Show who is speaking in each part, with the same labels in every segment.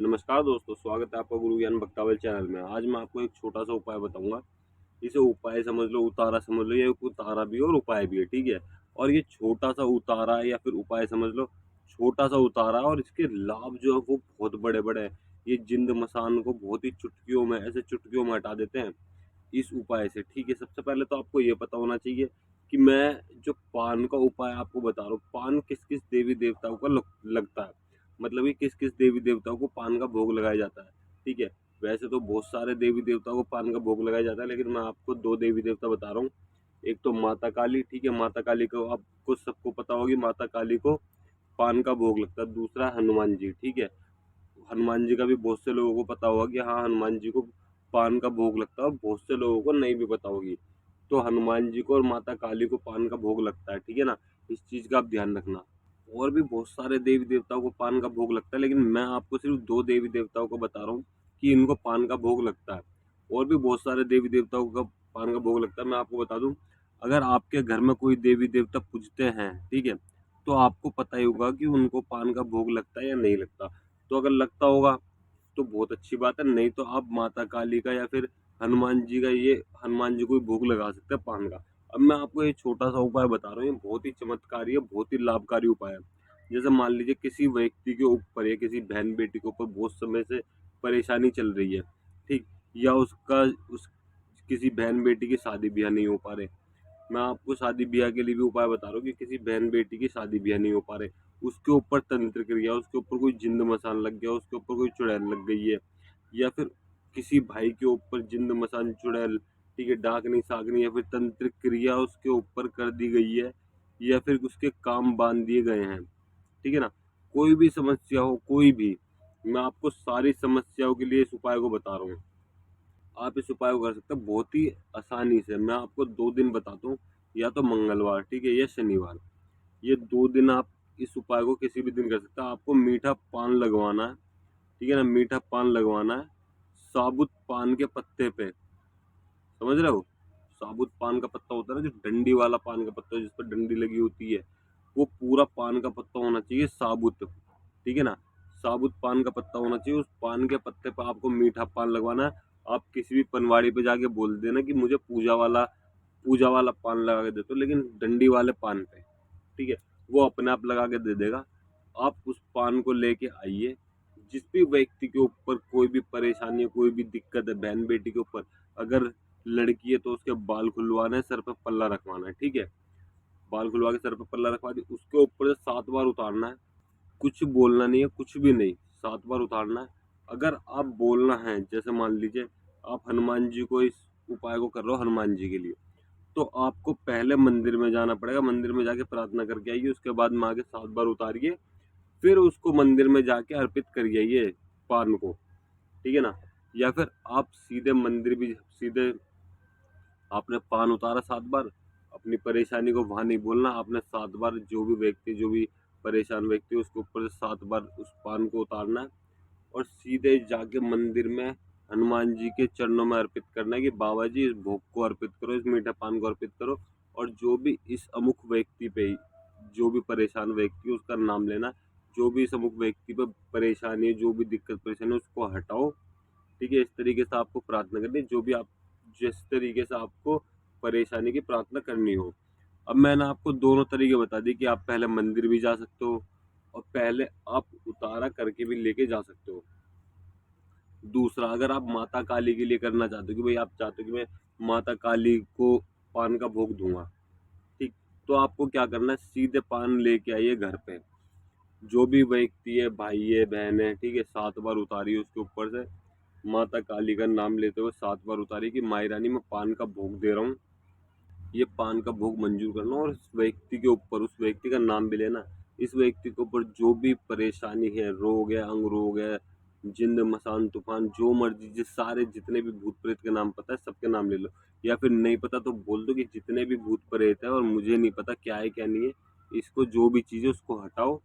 Speaker 1: नमस्कार दोस्तों, स्वागत है आपका गुरु ज्ञान बख्तावल चैनल में। आज मैं आपको एक छोटा सा उपाय बताऊंगा। इसे उपाय समझ लो, उतारा समझ लो, ये एक उतारा भी है और उपाय भी है, ठीक है। और ये छोटा सा उतारा है या फिर उपाय समझ लो, छोटा सा उतारा है और इसके लाभ जो है वो बहुत बड़े बड़े हैं। ये जिंद मसान को बहुत ही चुटकियों में, ऐसे चुटकियों में हटा देते हैं इस उपाय से, ठीक है। सबसे पहले तो आपको ये पता होना चाहिए कि मैं जो पान का उपाय आपको बता रहा हूँ, पान किस किस देवी देवताओं का लगता है, मतलब कि किस किस देवी देवताओं को पान का भोग लगाया जाता है, ठीक है। वैसे तो बहुत सारे देवी देवताओं को पान का भोग लगाया जाता है, लेकिन मैं आपको दो देवी देवता बता रहा हूँ। एक तो माता काली, ठीक है। माता काली को आपको सबको पता होगी, माता काली को पान का भोग लगता है। दूसरा हनुमान जी, ठीक है। हनुमान जी का भी बहुत से लोगों को पता होगा कि हाँ, हनुमान जी को पान का भोग लगता है, और बहुत से लोगों को नहीं भी पता होगी। तो हनुमान जी को और माता काली को पान का भोग लगता है, ठीक है ना। इस चीज का आप ध्यान रखना। और भी बहुत सारे देवी देवताओं को पान का भोग लगता है, लेकिन मैं आपको सिर्फ दो देवी देवताओं को बता रहा हूँ कि इनको पान का भोग लगता है। और भी बहुत सारे देवी देवताओं का पान का भोग लगता है। मैं आपको बता दूं, अगर आपके घर में कोई देवी देवता पूजते हैं, ठीक है, तो आपको पता ही होगा कि उनको पान का भोग लगता है या नहीं लगता। तो अगर लगता होगा तो बहुत अच्छी बात है, नहीं तो आप माता काली का या फिर हनुमान जी का, ये हनुमान जी को भी भोग लगा सकते हैं पान का। अब मैं आपको ये छोटा सा उपाय बता रहा हूँ, ये बहुत ही चमत्कारी है, बहुत ही लाभकारी उपाय है। जैसे मान लीजिए किसी व्यक्ति के ऊपर या किसी बहन बेटी के ऊपर बहुत समय से परेशानी चल रही है, ठीक, या उस किसी बहन बेटी की शादी ब्याह नहीं हो पा रहे। मैं आपको शादी ब्याह के लिए भी उपाय बता रहा हूँ कि किसी बहन बेटी की शादी ब्याह नहीं हो पा रहे, उसके ऊपर तंत्र क्रिया, उसके ऊपर कोई जिंद मसान लग गया, उसके ऊपर कोई चुड़ैल लग गई है, या फिर किसी भाई के ऊपर जिंद मसान चुड़ैल, ठीक है, डाकनी सागनी या फिर तंत्र क्रिया उसके ऊपर कर दी गई है, या फिर उसके काम बांध दिए गए हैं, ठीक है ना। कोई भी समस्या हो, कोई भी, मैं आपको सारी समस्याओं के लिए इस उपाय को बता रहा हूँ। आप इस उपाय को कर सकते हैं बहुत ही आसानी से। मैं आपको 2 दिन बताता हूँ, या तो मंगलवार, ठीक है, या शनिवार। ये 2 दिन आप इस उपाय को किसी भी दिन कर सकते हैं। आपको मीठा पान लगवाना है, ठीक है ना, मीठा पान लगवाना है साबुत पान के पत्ते पे, समझ रहे हो। साबुत पान का पत्ता होता है ना, जो डंडी वाला पान का पत्ता जिस पर डंडी लगी होती है, वो पूरा पान का पत्ता होना चाहिए साबुत, ठीक है ना। साबुत पान का पत्ता होना चाहिए, उस पान के पत्ते पर आपको मीठा पान लगवाना है। आप किसी भी पनवाड़ी पे जाके बोल देना कि मुझे पूजा वाला पान लगा के दे दो, लेकिन डंडी वाले पान पे, ठीक है। वो अपने आप लगा के दे देगा। आप उस पान को लेके आइए। जिस भी व्यक्ति के ऊपर कोई भी परेशानी है, कोई भी दिक्कत है, बहन बेटी के ऊपर, अगर लड़की है तो उसके बाल खुलवाना है, सर पे पल्ला रखवाना है, ठीक है। बाल खुलवा के सर पे पल्ला रखवा दी, उसके ऊपर से 7 बार उतारना है। कुछ बोलना नहीं है, कुछ भी नहीं, 7 बार उतारना है। अगर आप बोलना है, जैसे मान लीजिए आप हनुमान जी को इस उपाय को कर रहे हो हनुमान जी के लिए, तो आपको पहले मंदिर में जाना पड़ेगा। मंदिर में जाके प्रार्थना करके आइए, उसके बाद में आके 7 बार उतारिए, फिर उसको मंदिर में जाके अर्पित करिए आइए पान को, ठीक है ना। या फिर आप सीधे मंदिर भी, सीधे आपने पान उतारा 7 बार, अपनी परेशानी को वहां नहीं बोलना, आपने 7 बार जो भी व्यक्ति, जो भी परेशान व्यक्ति, उसके ऊपर से 7 बार उस पान को उतारना है, और सीधे जाके मंदिर में हनुमान जी के चरणों में अर्पित करना है कि बाबा जी इस भोग को अर्पित करो, इस मीठा पान को अर्पित करो। और जो भी इस अमुक व्यक्ति पे, जो भी परेशान व्यक्ति है, उसका नाम लेना। जो भी इस अमुक व्यक्ति पे परेशानी है, जो भी दिक्कत परेशानी है, उसको हटाओ, ठीक है। इस तरीके से आपको प्रार्थना करनी है, जो भी आप, जिस तरीके से आपको परेशानी की प्रार्थना करनी हो। अब मैंने आपको दोनों तरीके बता दिए कि आप पहले मंदिर भी जा सकते हो, और पहले आप उतारा करके भी लेके जा सकते हो। दूसरा, अगर आप माता काली के लिए करना चाहते हो कि भाई आप चाहते हो कि मैं माता काली को पान का भोग दूंगा, ठीक, तो आपको क्या करना है, सीधे पान लेके आइए घर पे। जो भी व्यक्ति है, भाई है, बहन है, ठीक है, 7 बार उतारिए उसके ऊपर से, माता काली का नाम लेते हुए 7 बार उतारिए कि माई रानी मैं पान का भोग दे रहा हूँ, ये पान का भोग मंजूर करना। और इस व्यक्ति के ऊपर, उस व्यक्ति का नाम भी लेना। इस व्यक्ति के ऊपर जो भी परेशानी है, रोग है, अंग रोग है, जिंद मसान तूफान, जो मर्जी, जिस सारे जितने भी भूत प्रेत के नाम पता है सबके नाम ले लो। या फिर नहीं पता तो बोल दो कि जितने भी भूत प्रेत है और मुझे नहीं पता क्या है क्या नहीं है, इसको जो भी चीज़ है उसको हटाओ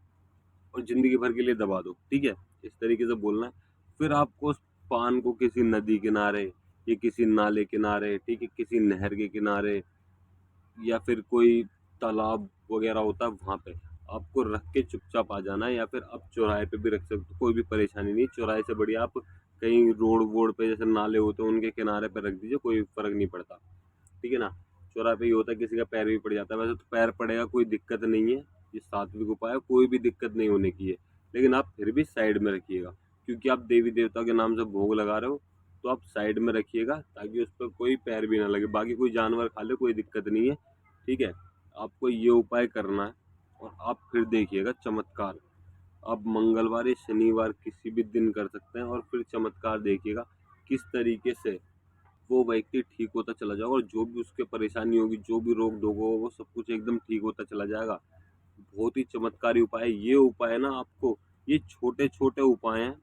Speaker 1: और जिंदगी भर के लिए दबा दो, ठीक है। इस तरीके से बोलना है। फिर आपको उस पान को किसी नदी किनारे या किसी नाले किनारे, ठीक है, किसी नहर के किनारे, या फिर कोई तालाब वगैरह होता है वहां पे, आपको रख के चुपचाप आ जाना है, या फिर आप चौराहे पे भी रख सकते हो, कोई भी परेशानी नहीं। चौराहे से बढ़िया आप कहीं रोड वोड पे जैसे नाले होते हैं उनके किनारे पे रख दीजिए, कोई फर्क नहीं पड़ता, ठीक है ना। चौराहे पे ये होता है किसी का पैर भी पड़ जाता है, वैसे तो पैर पड़ेगा कोई दिक्कत नहीं है, ये सात्विक उपाय है, कोई भी दिक्कत नहीं होने की है। लेकिन आप फिर भी साइड में रखिएगा, क्योंकि आप देवी देवता के नाम से भोग लगा रहे हो, तो आप साइड में रखिएगा ताकि उस पर कोई पैर भी ना लगे। बाकी कोई जानवर खा ले कोई दिक्कत नहीं है, ठीक है। आपको ये उपाय करना है और आप फिर देखिएगा चमत्कार। आप मंगलवार या शनिवार किसी भी दिन कर सकते हैं और फिर चमत्कार देखिएगा किस तरीके से वो व्यक्ति ठीक होता चला जाएगा, और जो भी उसके परेशानी होगी, जो भी रोग टोग होगा, वो सब कुछ एकदम ठीक होता चला जाएगा। बहुत ही चमत्कारी उपाय है ये उपाय ना आपको। ये छोटे छोटे उपाय हैं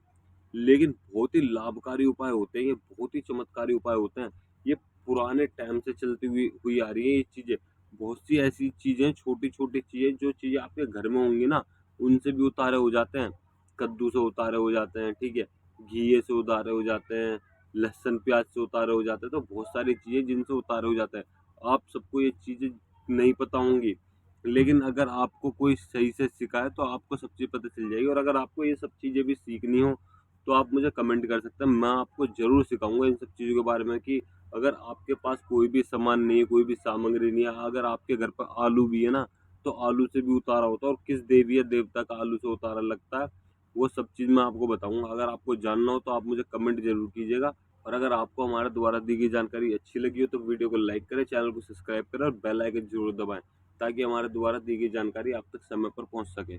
Speaker 1: लेकिन बहुत ही लाभकारी उपाय होते हैं, ये बहुत ही चमत्कारी उपाय होते हैं। ये पुराने टाइम से चलती हुई हुई आ रही है ये चीजें। बहुत सी ऐसी चीजें, छोटी छोटी चीजें, जो चीजें आपके घर में होंगी ना, उनसे भी उतारे हो जाते हैं। कद्दू से उतारे हो जाते हैं, ठीक है, घिये से उतारे हो जाते हैं, लहसुन प्याज से उतारे हो जाते हैं, तो बहुत सारी चीजें जिनसे उतारे हो जाते हैं। आप सबको ये चीजें नहीं पता होंगी, लेकिन अगर आपको कोई सही से सिखाए तो आपको सब चीज़ पता चल जाएगी। और अगर आपको ये सब चीज़ें भी सीखनी हो तो आप मुझे कमेंट कर सकते हैं, मैं आपको ज़रूर सिखाऊंगा इन सब चीज़ों के बारे में। कि अगर आपके पास कोई भी सामान नहीं है, कोई भी सामग्री नहीं है, अगर आपके घर पर आलू भी है ना, तो आलू से भी उतारा होता है, और किस देवी या देवता का आलू से उतारा लगता है, वो सब चीज़ मैं आपको बताऊंगा। अगर आपको जानना हो तो आप मुझे कमेंट जरूर कीजिएगा। और अगर आपको हमारे द्वारा दी गई जानकारी अच्छी लगी हो तो वीडियो को लाइक करें, चैनल को सब्सक्राइब करें और बेल आइकन जरूर दबाएं, ताकि हमारे द्वारा दी गई जानकारी आप तक समय पर पहुंच सके।